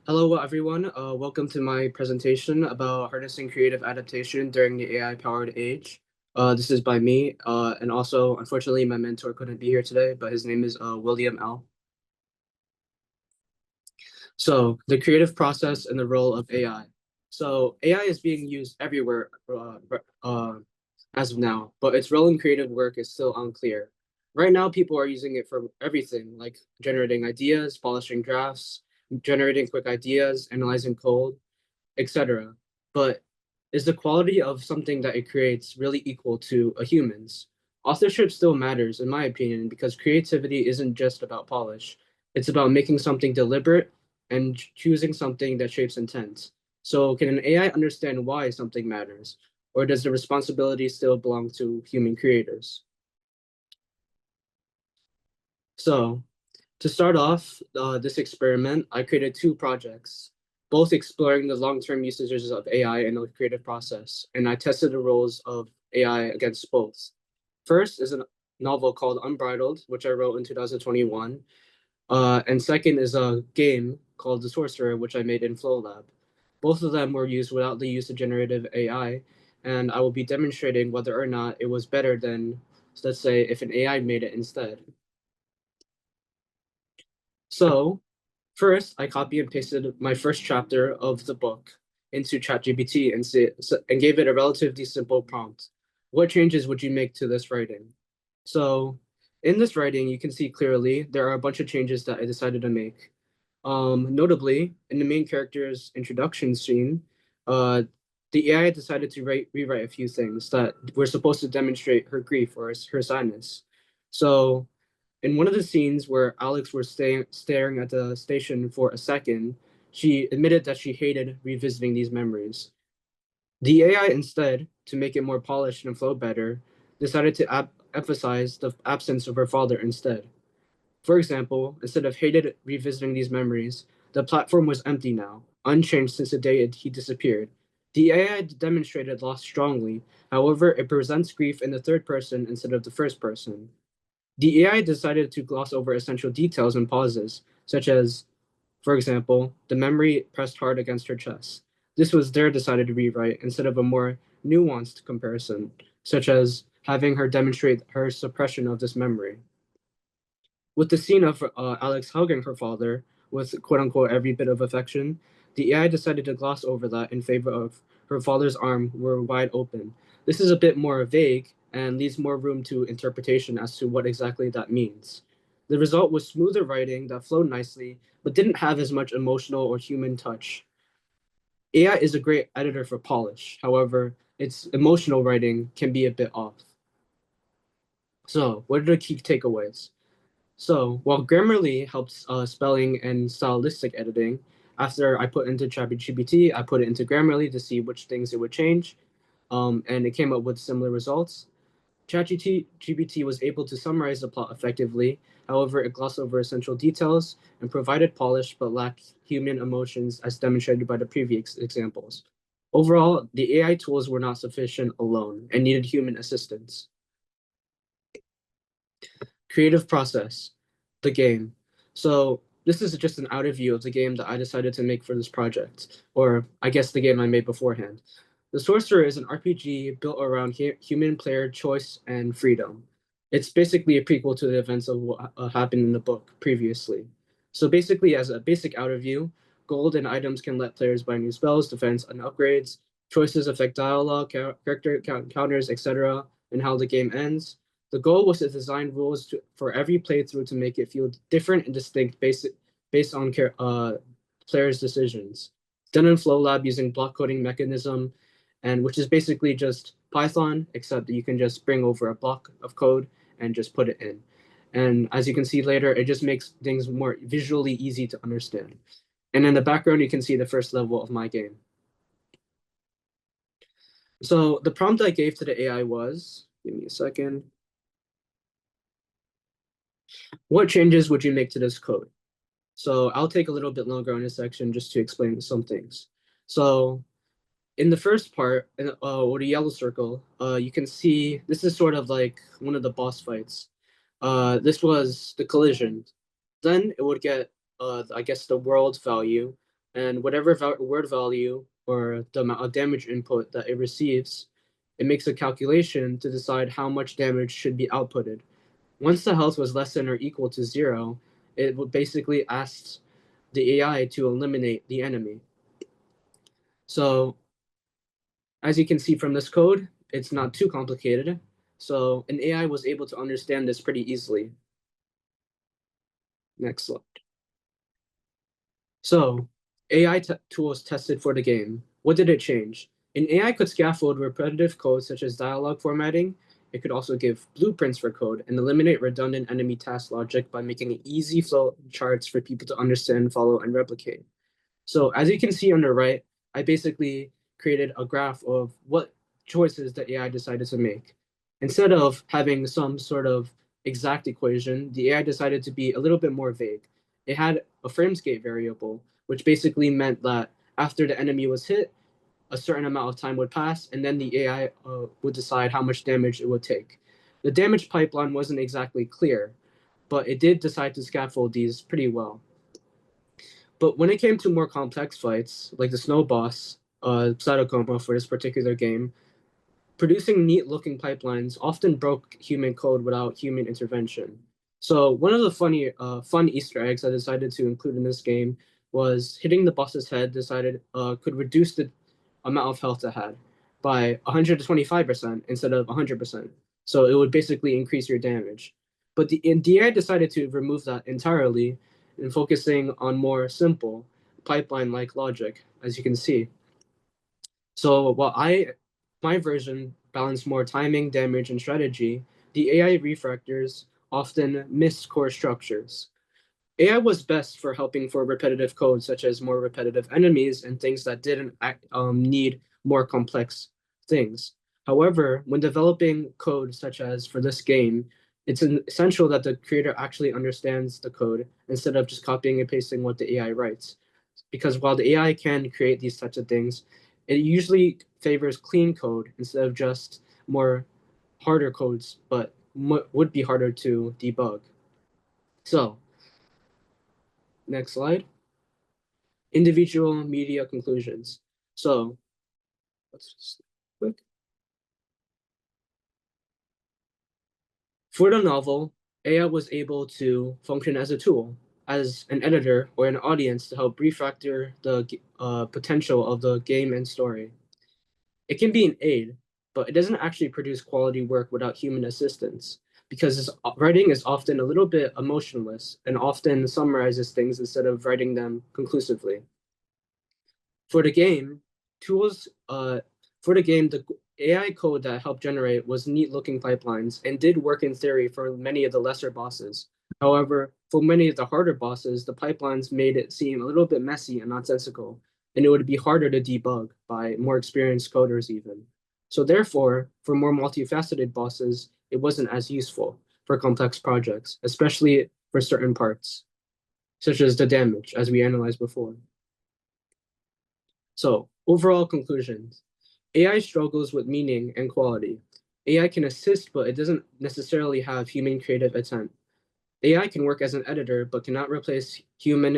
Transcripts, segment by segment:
Hello, everyone. Welcome to my presentation about harnessing creative adaptation during the AI-powered age. This is by me, and also, unfortunately, my mentor couldn't be here today, but his name is William L. So, the creative process and the role of AI. So, AI is being used everywhere as of now, but its role in creative work is still unclear. Right now, people are using it for everything, like generating ideas, polishing drafts, generating quick ideas, analyzing code, etc. But is the quality of something that it creates really equal to a human's? Authorship still matters, in my opinion, because creativity isn't just about polish. It's about making something deliberate and choosing something that shapes intent. So, can an AI understand why something matters? Or does the responsibility still belong to human creators? So, to start off this experiment, I created two projects, both exploring the long-term usages of AI in the creative process, and I tested the roles of AI against both. First is a novel called Unbridled, which I wrote in 2021, and second is a game called The Sorcerer, which I made in FlowLab. Both of them were used without the use of generative AI, and I will be demonstrating whether or not it was better than, let's say, if an AI made it instead. So, first, I copy and pasted my first chapter of the book into ChatGPT and gave it a relatively simple prompt. What changes would you make to this writing? So, in this writing, you can see clearly there are a bunch of changes that I decided to make. Notably, in the main character's introduction scene, uh, the AI decided to rewrite a few things that were supposed to demonstrate her grief or her sadness. So, in one of the scenes where Alex was staring at the station for a second, she admitted that she hated revisiting these memories. The AI instead, to make it more polished and flow better, decided to emphasize the absence of her father instead. For example, instead of hated revisiting these memories, the platform was empty now, unchanged since the day he disappeared. The AI demonstrated loss strongly, however, it presents grief in the third person instead of the first person. The AI decided to gloss over essential details and pauses, such as, for example, the memory pressed hard against her chest. This was their decided rewrite instead of a more nuanced comparison, such as having her demonstrate her suppression of this memory. With the scene of Alex hugging her father with quote unquote every bit of affection, the AI decided to gloss over that in favor of her father's arm were wide open. This is a bit more vague and leaves more room to interpretation as to what exactly that means. The result was smoother writing that flowed nicely, but didn't have as much emotional or human touch. AI is a great editor for polish, however, its emotional writing can be a bit off. So, what are the key takeaways? So while Grammarly helps spelling and stylistic editing, after I put into ChatGPT, I put it into Grammarly to see which things it would change, and it came up with similar results. ChatGPT was able to summarize the plot effectively. However, it glossed over essential details and provided polish but lacked human emotions as demonstrated by the previous examples. Overall, the AI tools were not sufficient alone and needed human assistance. Creative process, the game. So this is just an outer view of the game that I decided to make for this project, or I guess the game I made beforehand. The Sorcerer is an RPG built around human player choice and freedom. It's basically a prequel to the events of what happened in the book previously. So basically, as a basic outer view, gold and items can let players buy new spells, defense, and upgrades. Choices affect dialogue, character counters, etc., and how the game ends. The goal was to design rules for every playthrough to make it feel different and distinct based on players' decisions. Done in FlowLab using block coding mechanism, and which is basically just Python, except that you can just bring over a block of code and just put it in. And as you can see later, it just makes things more visually easy to understand. And in the background, you can see the first level of my game. So the prompt I gave to the AI was, give me a second. What changes would you make to this code? So I'll take a little bit longer on this section just to explain some things. So in the first part, or the yellow circle, you can see this is sort of like one of the boss fights. This was the collision. Then it would get, I guess, the world value. and whatever word value or the amount of damage input that it receives, it makes a calculation to decide how much damage should be outputted. Once the health was less than or equal to 0, it would basically ask the AI to eliminate the enemy. So as you can see from this code, it's not too complicated. So an AI was able to understand this pretty easily. Next slide. So AI tools tested for the game. What did it change? An AI could scaffold repetitive code such as dialogue formatting. It could also give blueprints for code and eliminate redundant enemy task logic by making easy flow charts for people to understand, follow, and replicate. So as you can see on the right, I basically created a graph of what choices the AI decided to make. Instead of having some sort of exact equation, the AI decided to be a little bit more vague. It had a framescape variable, which basically meant that after the enemy was hit, a certain amount of time would pass, and then the AI would decide how much damage it would take. The damage pipeline wasn't exactly clear, but it did decide to scaffold these pretty well. But when it came to more complex fights, like the snow boss, Cytochroma for this particular game, producing neat-looking pipelines often broke human code without human intervention. So one of the fun Easter eggs I decided to include in this game was hitting the boss's head decided could reduce the amount of health it had by 125% instead of 100%. So it would basically increase your damage. But the DI decided to remove that entirely and focusing on more simple pipeline-like logic, as you can see. So while my version balanced more timing, damage, and strategy, the AI refractors often miss core structures. AI was best for helping for repetitive code, such as more repetitive enemies and things that didn't need more complex things. However, when developing code, such as for this game, it's essential that the creator actually understands the code instead of just copying and pasting what the AI writes. Because while the AI can create these types of things, it usually favors clean code instead of just more harder codes, but would be harder to debug. So, next slide. Individual media conclusions. So, let's just quick. For the novel, AI was able to function as a tool, as an editor or an audience to help refactor the potential of the game and story. It can be an aid, but it doesn't actually produce quality work without human assistance because its writing is often a little bit emotionless and often summarizes things instead of writing them conclusively. For the game, tools for the game, the AI code that helped generate was neat looking pipelines and did work in theory for many of the lesser bosses. However, for many of the harder bosses, the pipelines made it seem a little bit messy and nonsensical, and it would be harder to debug by more experienced coders even. So therefore, for more multifaceted bosses, it wasn't as useful for complex projects, especially for certain parts, such as the damage, as we analyzed before. So, overall conclusions. AI struggles with meaning and quality. AI can assist, but it doesn't necessarily have human creative intent. AI can work as an editor, but cannot replace human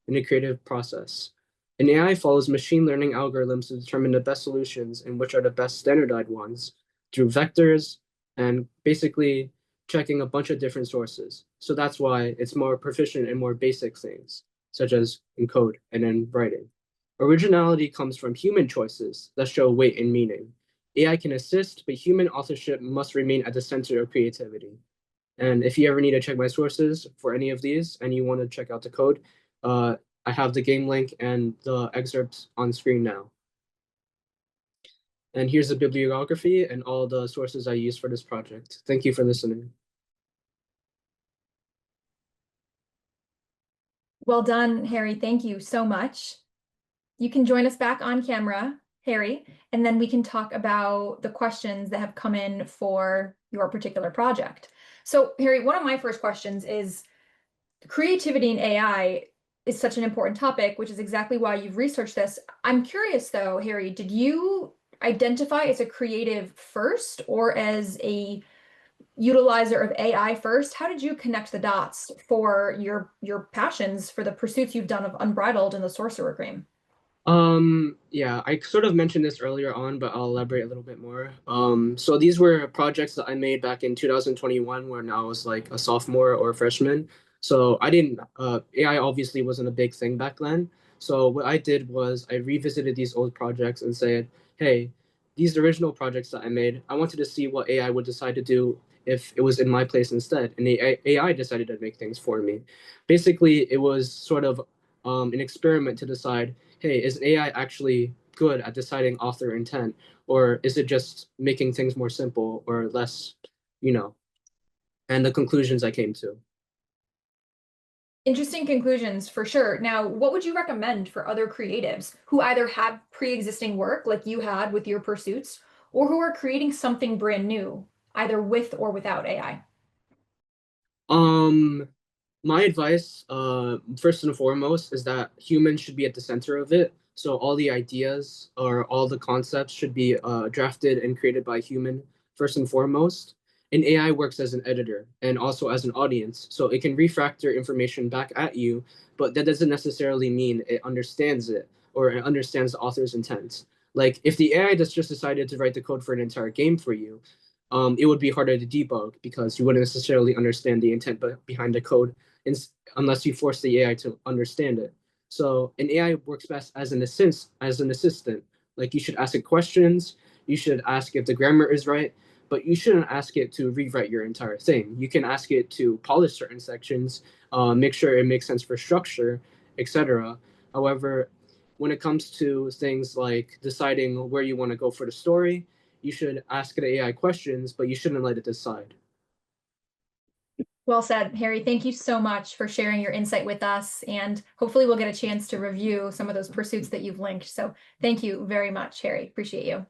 in a creative process. An AI follows machine learning algorithms to determine the best solutions and which are the best standardized ones through vectors and basically checking a bunch of different sources. So that's why it's more proficient in more basic things, such as in code and in writing. Originality comes from human choices that show weight and meaning. AI can assist, but human authorship must remain at the center of creativity. And if you ever need to check my sources for any of these and you want to check out the code, I have the game link and the excerpts on screen now. And here's the bibliography and all the sources I used for this project. Thank you for listening. Well done, Harry. Thank you so much. You can join us back on camera, Harry, and then we can talk about the questions that have come in for your particular project. So, Harry, one of my first questions is creativity in AI is such an important topic, which is exactly why you've researched this. I'm curious though, Harry, did you identify as a creative first or as a utilizer of AI first. How did you connect the dots for your passions for the pursuits you've done of Unbridled and the Sorcerer Cream? Yeah, I sort of mentioned this earlier on, but I'll elaborate a little bit more. So these were projects that I made back in 2021 when I was like a sophomore or a freshman. So I didn't, AI obviously wasn't a big thing back then. So what I did was I revisited these old projects and said, hey, these original projects that I made, I wanted to see what AI would decide to do if it was in my place instead. And the AI decided to make things for me. Basically, it was sort of an experiment to decide, hey, is AI actually good at deciding author intent, or is it just making things more simple or less, you know, and the conclusions I came to. Interesting conclusions for sure. Now, what would you recommend for other creatives who either have pre-existing work like you had with your pursuits, or who are creating something brand new, either with or without AI? Um, my advice, first and foremost, is that humans should be at the center of it. So all the ideas or all the concepts should be drafted and created by a human first and foremost. And AI works as an editor and also as an audience. So it can refactor information back at you, but that doesn't necessarily mean it understands it or it understands the author's intent. Like if the AI just decided to write the code for an entire game for you, it would be harder to debug because you wouldn't necessarily understand the intent behind the code unless you force the AI to understand it. So an AI works best as an assistant. Like you should ask it questions, you should ask if the grammar is right, but you shouldn't ask it to rewrite your entire thing. You can ask it to polish certain sections, make sure it makes sense for structure, etc. However, when it comes to things like deciding where you want to go for the story, you should ask the AI questions, but you shouldn't let it decide. Well said, Harry. Thank you so much for sharing your insight with us. And hopefully we'll get a chance to review some of those pursuits that you've linked. So thank you very much, Harry. Appreciate you.